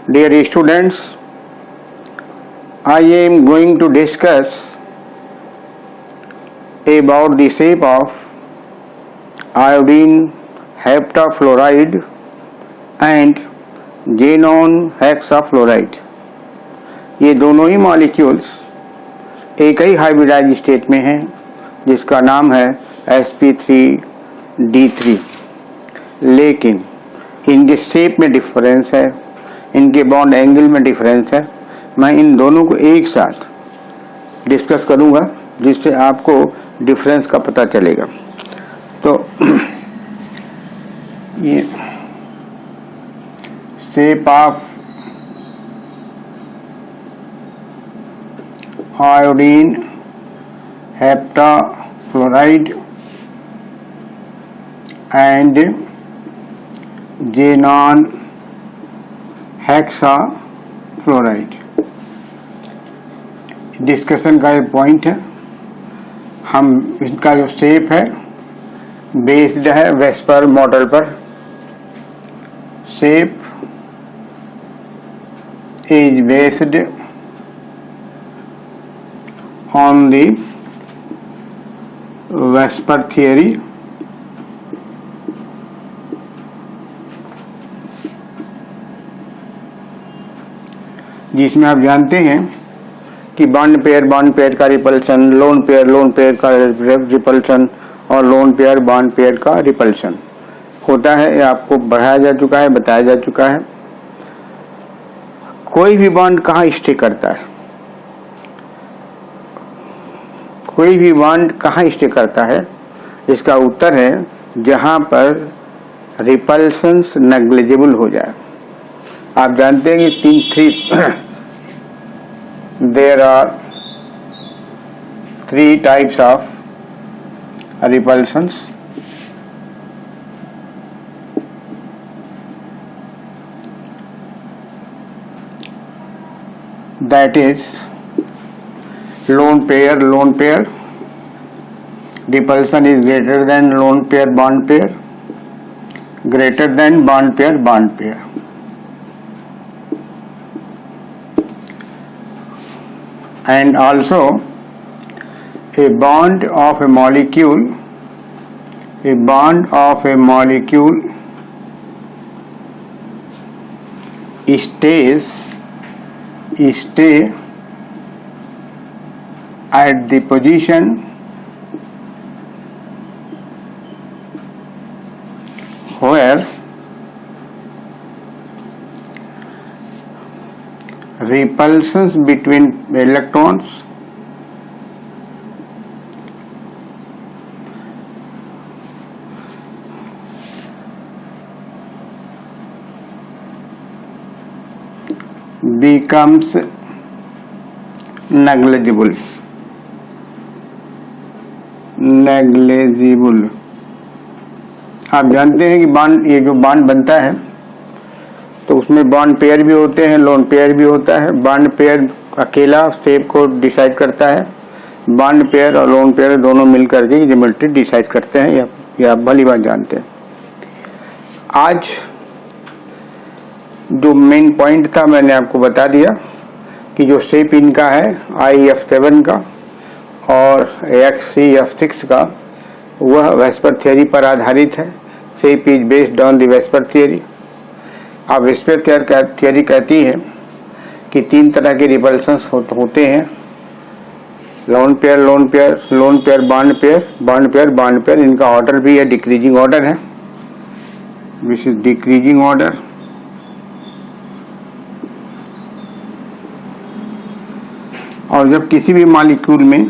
Dear students, I am going to discuss about the shape of iodine heptafluoride and xenon hexafluoride। ये दोनों ही molecules एक ही hybridise state में हैं जिसका नाम है sp3d3, लेकिन इनके शेप में डिफरेंस है, इनके बॉन्ड एंगल में डिफरेंस है। मैं इन दोनों को एक साथ डिस्कस करूंगा जिससे आपको डिफरेंस का पता चलेगा। तो ये shape of iodine heptafluoride and xenon hexafluoride discussion का एक पॉइंट है। हम इनका जो शेप है बेस्ड है वेस्पर मॉडल पर। Shape is based on the VSEPR theory जिसमें आप जानते हैं कि बॉन्ड पेयर का रिपल्शन, लोन पेयर का रिपल्शन और लोन पेयर बॉन्ड पेयर का रिपल्शन होता है। ये आपको बढ़ाया जा चुका है, बताया जा चुका है। कोई भी बॉन्ड कहाँ स्टे करता है, कोई भी बॉन्ड कहाँ स्टे करता है? इसका उत्तर है जहां पर रिपल्शंस नेग्लिजिबल हो जाए। आप जानते हैं कि there are three types of repulsions. That is lone pair repulsion is greater than lone pair bond pair, greater than bond pair। And also a bond of a molecule stay at the position where repulsions between electrons becomes negligible। आप जानते हैं कि bond, ये जो bond बनता है तो उसमें बॉन्ड पेयर भी होते हैं, लोन पेयर भी होता है। बॉन्ड पेयर अकेला शेप को डिसाइड करता है, बॉन्ड पेयर और लोन पेयर दोनों मिलकर के ज्योमेट्री डिसाइड करते हैं। ये आप भली बात जानते हैं। आज जो मेन पॉइंट था मैंने आपको बता दिया कि जो शेप इनका है IF7 का और XCF6 का, वह वेस्पर थियरी पर आधारित है। Shape is based on the VSEPR theory. अब वेस्पर थियरी कहती है कि तीन तरह के रिपल्शंस होते हैं, लोन पेयर बॉन्ड पेयर। इनका ऑर्डर भी है, डिक्रीजिंग ऑर्डर है। This is decreasing order. और जब किसी भी मॉलिक्यूल में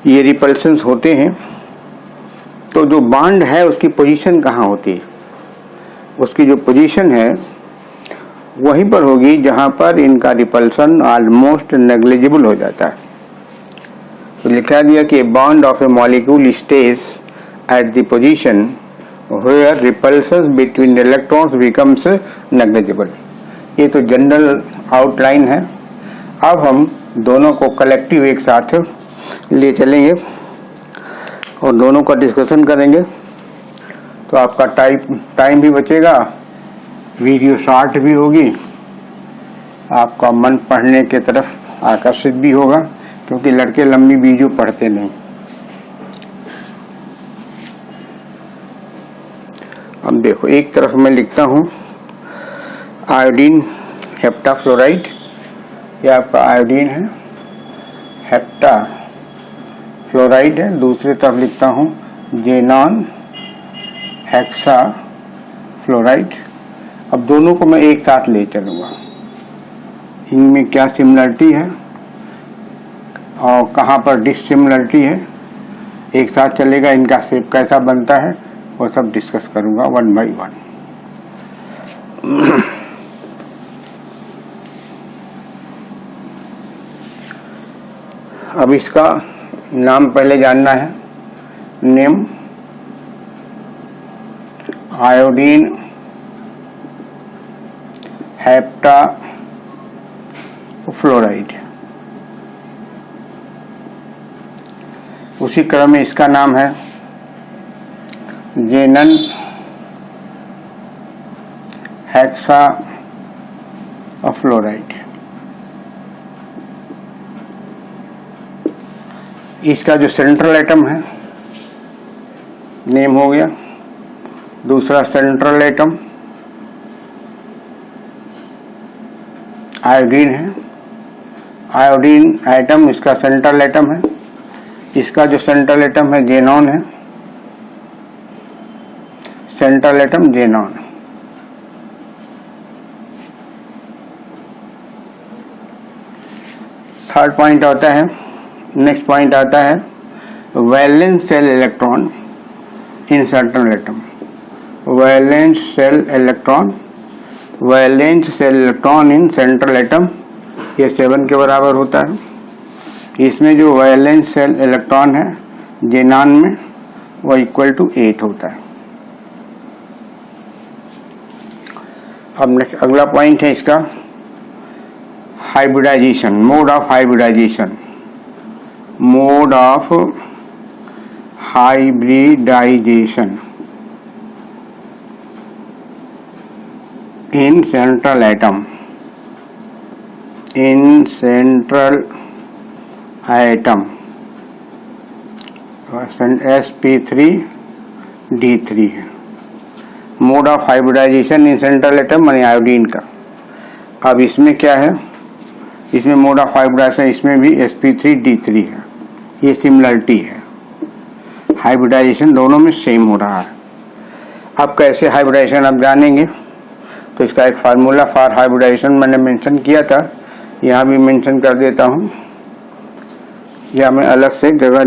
ये रिपल्शंस होते हैं तो जो बॉन्ड है उसकी पोजीशन कहाँ होती है? उसकी जो पोजीशन है वहीं पर होगी जहां पर इनका रिपल्शन ऑलमोस्ट नेग्लिजिबल हो जाता है। तो लिखा दिया कि bond of a molecule stays at the position where repulsions between electrons becomes negligible. ये तो जनरल आउटलाइन है। अब हम दोनों को कलेक्टिव एक साथ ले चलेंगे और दोनों का डिस्कशन करेंगे, तो आपका टाइम भी बचेगा वीडियो शॉर्ट भी होगी, आपका मन पढ़ने की तरफ आकर्षित भी होगा, क्योंकि लड़के लंबी वीडियो पढ़ते नहीं। अब देखो, एक तरफ मैं लिखता हूँ आयोडीन हेप्टाफ्लोराइड, ये आपका आयोडीन है, हेप्टाफ्लोराइड है। दूसरी तरफ लिखता हूँ जेनॉन हेक्साफ्लोराइड। अब दोनों को मैं एक साथ ले चलूँगा, इनमें क्या सिमिलरिटी है और कहाँ पर डिसिमिलरिटी है, एक साथ चलेगा। इनका शेप कैसा बनता है वो सब डिस्कस करूँगा वन बाय वन। अब इसका नाम पहले जानना है। Name iodine heptafluoride. उसी क्रम में इसका नाम है जेनन हेक्साफ्लोराइड। इसका जो सेंट्रल एटम है, नेम हो गया। दूसरा सेंट्रल एटम आयोडीन है, आयोडीन एटम इसका सेंट्रल एटम है। इसका जो सेंट्रल एटम है जेनॉन है, central atom xenon. Third point आता है, नेक्स्ट पॉइंट आता है valence shell electron in central atom. Valence shell electron, valence shell electron in central atom, ये 7 के बराबर होता है। इसमें जो वैलेंस सेल इलेक्ट्रॉन है जेनॉन में वो इक्वल टू 8 होता है। अब नेक्स्ट अगला पॉइंट है इसका hybridisation, mode of hybridisation. Mode of hybridisation in central atom, in central atom sp3d3 है। Mode of hybridisation in central atom माने आयोडीन का। अब इसमें क्या है, इसमें मोड ऑफ हाइब्रिडाइजेशन इसमें भी sp3d3 है, ये सिमिलरिटी है। हाइब्रिडाइजेशन दोनों में सेम हो रहा है। अब कैसे हाइब्रिडाइजेशन आप जानेंगे, तो इसका एक फार्मूला फॉर हाइब्रिडाइजेशन मैंने मेंशन किया था, यहाँ भी मेंशन कर देता हूँ, या मैं अलग से जगह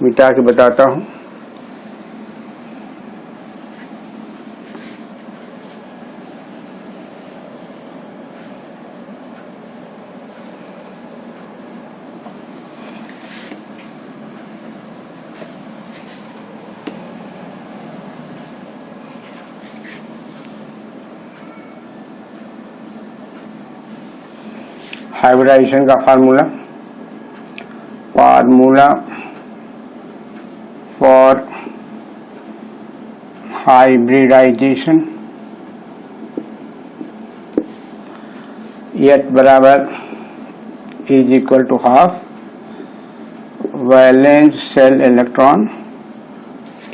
मिटा के बताता हूँ। हाइब्रिडाइजेशन का फार्मूला फॉर हाइब्रिडाइजेशन एट बराबर is equal to half valence shell electron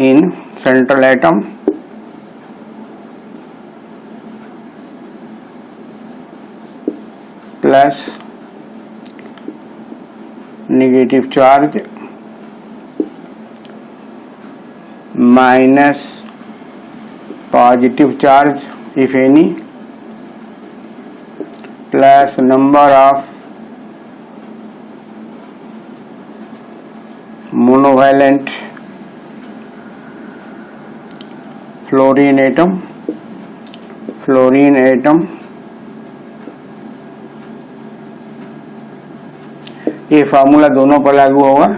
in central atom plus negative charge minus positive charge if any plus number of monovalent fluorine atom. ये फार्मूला दोनों पर लागू होगा।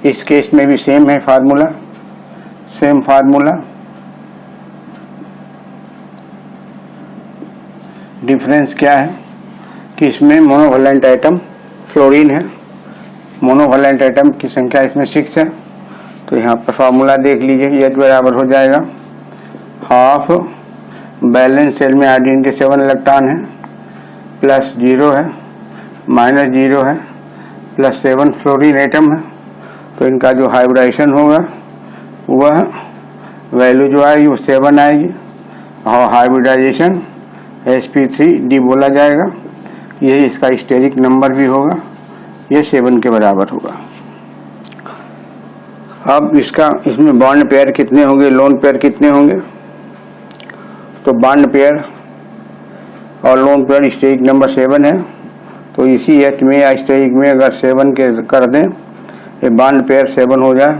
इस केस में भी सेम है फार्मूला, सेम फार्मूला। डिफरेंस क्या है कि इसमें मोनोवैलेंट एटम फ्लोरीन है, मोनोवैलेंट एटम की संख्या इसमें 6 है। तो यहाँ पर फार्मूला देख लीजिए, ये बराबर हो जाएगा हाफ बैलेंस सेल में आयोडीन के 7 इलेक्ट्रॉन है, प्लस 0 है, माइनस 0 है, प्लस 7 फ्लोरीन एटम है। तो इनका जो हाइब्रिडाइजेशन होगा वह वैल्यू जो आएगी वो 7 आएगी और हाइब्रिडाइजेशन sp3d बोला जाएगा। यही इसका स्टेरिक नंबर भी होगा, ये 7 के बराबर होगा। अब इसमें बॉन्ड पेयर कितने होंगे, लोन पेयर कितने होंगे? तो बॉन्ड पेयर और लोन पेयर स्टेरिक नंबर 7 है, तो इसी H में या स्टेरिक में अगर 7 के कर दें ये बॉन्ड पेयर 7 हो जाए।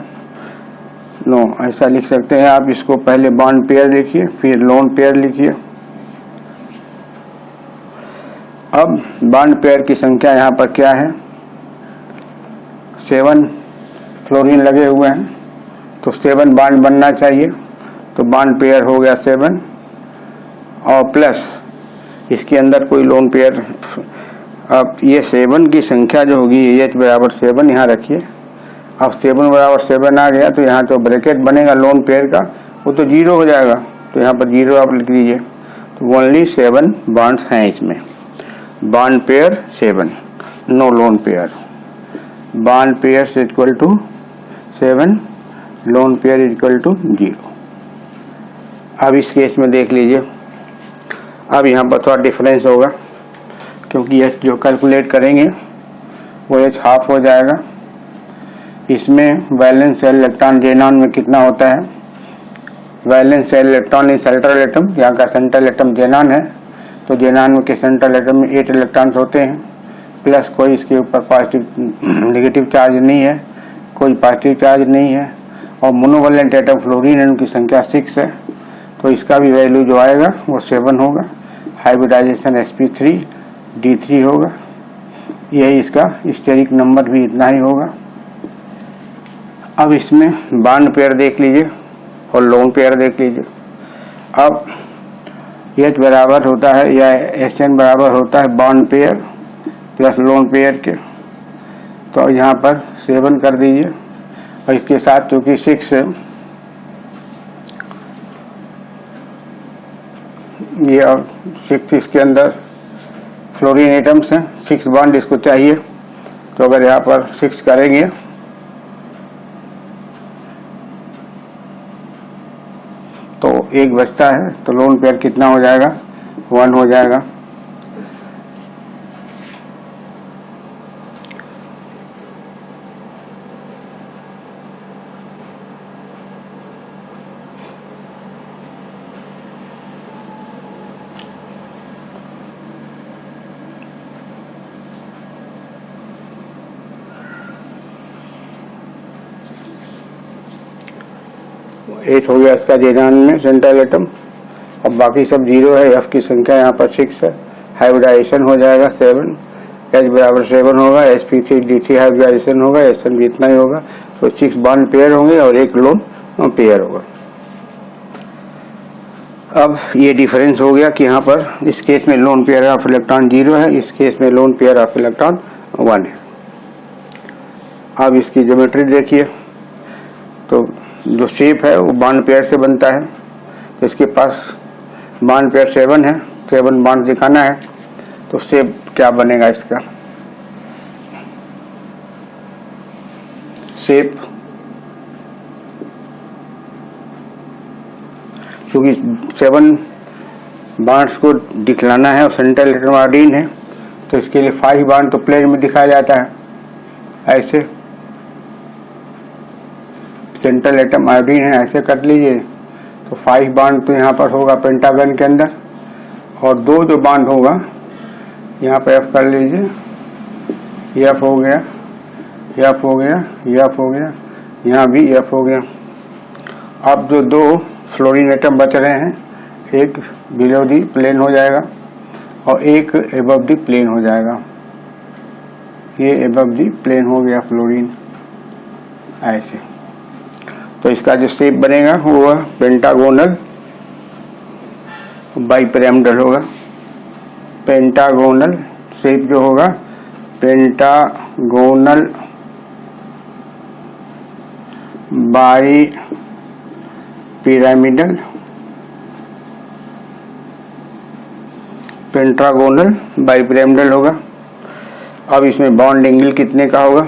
नो, ऐसा लिख सकते हैं आप इसको, पहले बॉन्ड पेयर लिखिए फिर लोन पेयर लिखिए। अब बॉन्ड पेयर की संख्या यहाँ पर क्या है, 7 फ्लोरीन लगे हुए हैं तो 7 बॉन्ड बनना चाहिए, तो बॉन्ड पेयर हो गया 7 और प्लस इसके अंदर कोई लोन पेयर। अब ये 7 की संख्या जो होगी H बराबर 7 यहाँ रखिए। अब 7 बराबर 7 आ गया तो यहाँ तो ब्रैकेट बनेगा लोन पेयर का, वो तो 0 हो जाएगा, तो यहाँ पर 0 आप लिख दीजिए। तो ओनली 7 बॉन्ड्स हैं इसमें, bond pair 7, no lone pair. Bond pair is equal to 7, lone pair is equal to 0। अब इस केस में देख लीजिए, अब यहाँ पर थोड़ा डिफरेंस होगा क्योंकि H जो कैलकुलेट करेंगे वो H हाफ हो जाएगा। इसमें वैलेंस सेल इलेक्ट्रॉन जेनॉन में कितना होता है, valence shell electron in central atom, यहाँ का सेंट्रल एटम जेनॉन है, तो जेनॉन के सेंट्रल एटम में 8 इलेक्ट्रॉन्स होते हैं, प्लस कोई इसके ऊपर पॉजिटिव नेगेटिव चार्ज नहीं है, कोई पॉजिटिव चार्ज नहीं है, और मोनोवैलेंट एटम फ्लोरीन है, उनकी संख्या 6 है, तो इसका भी वैल्यू जो आएगा वो 7 होगा। हाइब्रिडाइजेशन sp3d3 होगा। यही इसका स्टेरिक नंबर भी इतना ही होगा। अब इसमें बॉन्ड पेयर देख लीजिए और लोन पेयर देख लीजिए। अब H बराबर होता है या SN बराबर होता है bond pair plus lone pair के, तो यहाँ पर 7 कर दीजिए और इसके साथ क्योंकि 6 है ये, और 6 इसके अंदर फ्लोरीन एटम्स हैं, 6 बॉन्ड इसको चाहिए, तो अगर यहाँ पर 6 करेंगे तो 1 बचता है, तो लोन पेयर कितना हो जाएगा, 1 हो जाएगा। एट हो गया इसका जेनॉन में सेंट्रल एटम, अब बाकी सब 0 है। F की संख्या यहाँ पर 6 है, हाइब्रिडाइजेशन हो जाएगा 7, H बराबर 7 होगा, sp3d3 हाइब्रिडाइजेशन होगा, SN भी इतना ही होगा, तो 6 बॉन्ड पेयर होंगे और 1 लोन पेयर होगा। अब ये डिफरेंस हो गया कि यहाँ पर इस केस में लोन पेयर ऑफ इलेक्ट्रॉन 0 है, इस केस में लोन पेयर ऑफ इलेक्ट्रॉन 1 है। अब इसकी ज्योमेट्री देखिए, तो जो शेप है वो बॉन्ड पेयर से बनता है, तो इसके पास बॉन्ड पेयर 7 है, 7 बॉन्ड दिखाना है, तो शेप क्या बनेगा इसका, शेप क्योंकि 7 बॉन्ड्स को दिखलाना है और सेंट्रल एटम आयोडीन है, तो इसके लिए 5 बॉन्ड तो प्लेन में दिखाया जाता है ऐसे, सेंट्रल एटम आयोडीन है ऐसे कर लीजिए, तो 5 बॉन्ड तो यहाँ पर होगा पेंटागन के अंदर, और 2 जो बॉन्ड होगा यहाँ पर F कर लीजिए, F हो गया, F हो गया, F हो गया, यहाँ भी F हो गया। अब जो 2 फ्लोरीन एटम बच रहे हैं, एक बिलो दी प्लेन हो जाएगा और एक एबव दी प्लेन हो जाएगा, ये एबव दी प्लेन हो गया फ्लोरीन ऐसे। तो इसका जो शेप बनेगा वो पेंटागोनल बाइपिरामिडल होगा, पेंटागोनल शेप जो होगा pentagonal bi pyramidal pentagonal bipyramidal होगा। अब इसमें बॉन्ड एंगल कितने का होगा?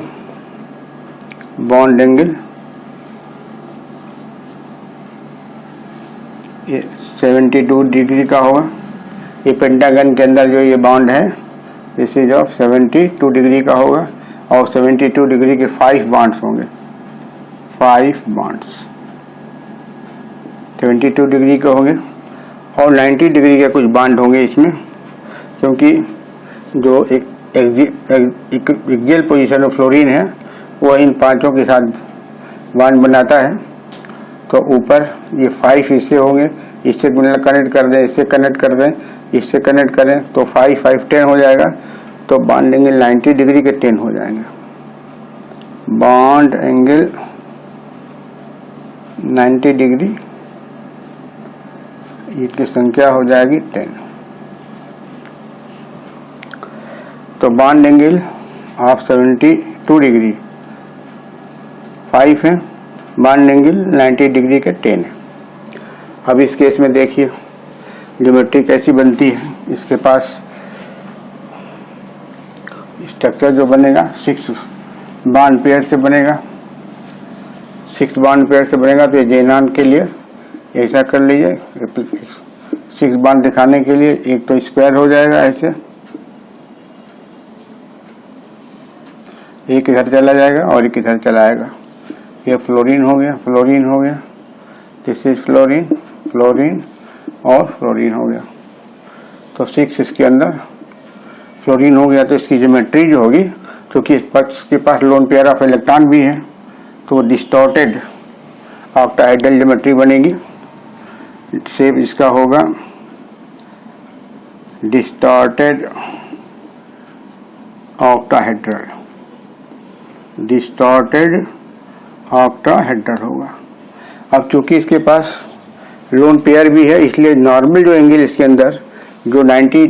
बॉन्ड एंगल 72 डिग्री का होगा। ये पेंटागन के अंदर जो ये बॉन्ड है दिस इज ऑफ 72 डिग्री का होगा और 72 डिग्री के 5 बॉन्ड्स होंगे, 5 बॉन्ड्स 72 डिग्री के होंगे और 90 डिग्री के कुछ बॉन्ड होंगे इसमें, क्योंकि जो एक एक्सियल पोजीशन ऑफ फ्लोरीन है वो इन पांचों के साथ बॉन्ड बनाता है। तो ऊपर ये 5 इससे होंगे, इससे कनेक्ट कर दें, इससे कनेक्ट कर दें, इससे कनेक्ट करें तो 5 5 10 हो जाएगा। तो बॉन्ड एंगल 90 डिग्री के 10 हो जाएंगे। बॉन्ड एंगल 90 डिग्री इसकी संख्या हो जाएगी 10। तो बॉन्ड एंगल ऑफ 72 डिग्री 5 है, बॉन्ड एंगल 90 डिग्री के 10 है। अब इस केस में देखिए ज्योमेट्री कैसी बनती है। इसके पास स्ट्रक्चर जो बनेगा 6 बॉन्ड पेयर से बनेगा, 6 बॉन्ड पेयर से बनेगा। तो ये जेनान के लिए ऐसा कर लीजिए, 6 बॉन्ड दिखाने के लिए एक तो स्क्वायर हो जाएगा ऐसे, एक इधर चला जाएगा और एक इधर चला आएगा। ये फ्लोरीन हो गया, फ्लोरीन हो गया, दिस इज फ्लोरीन, फ्लोरीन और फ्लोरीन हो गया। तो 6 इसके अंदर फ्लोरीन हो गया। तो इसकी ज्योमेट्री जो होगी, क्योंकि इस पक्ष के पास लोन पेयर ऑफ इलेक्ट्रॉन भी है, तो डिस्टॉर्टेड ऑक्टाहेड्रल ज्योमेट्री बनेगी। शेप इसका होगा डिस्टॉर्टेड ऑक्टाहेड्रल, डिस्टॉर्टेड ऑक्टाहेड्रल होगा। अब चूंकि इसके पास लोन पेयर भी है, इसलिए नॉर्मल जो एंगल इसके अंदर जो 90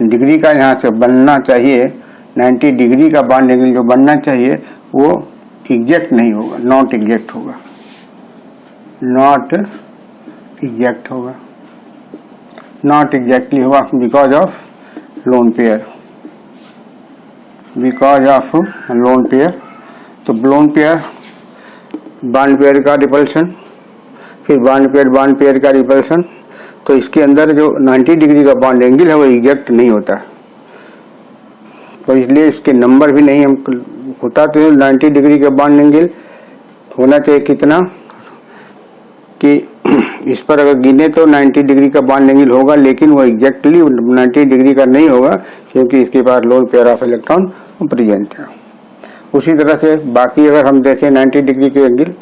डिग्री का यहाँ से बनना चाहिए, 90 डिग्री का बॉन्ड एंगल जो बनना चाहिए वो एग्जैक्ट नहीं होगा, नॉट एग्जैक्ट होगा, नॉट एग्जैक्ट होगा, नॉट एग्जैक्टली होगा because of lone pair, because of lone pair. तो लोन पेयर बॉन्ड पेयर का रिपल्शन, फिर बॉन्ड पेयर का रिपल्शन। तो इसके अंदर जो 90 डिग्री का बॉन्ड एंगल है वो एग्जैक्ट नहीं होता, तो इसलिए इसके नंबर भी नहीं हम होता। तो 90 डिग्री का बॉन्ड एंगल होना चाहिए कितना कि इस पर अगर गिने तो 90 डिग्री का बॉन्ड एंगल होगा, लेकिन वो एग्जैक्टली 90 डिग्री का नहीं होगा क्योंकि इसके पास lone pair of electron present है। उसी तरह से बाकी अगर हम देखें 90 डिग्री के एंगल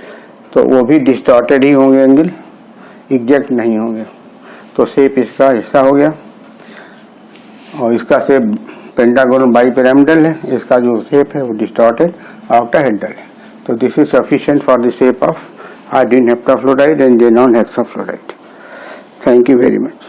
तो वो भी डिस्टॉर्टेड ही होंगे, एंगल एग्जैक्ट नहीं होंगे। तो शेप इसका हिस्सा हो गया और इसका शेप पेंटागोनल बाइपिरामिडल है, इसका जो शेप है वो डिस्टॉर्टेड ऑक्टाहेड्रल है। तो this is sufficient for the shape of iodine heptafluoride and xenon hexafluoride. Thank you very much.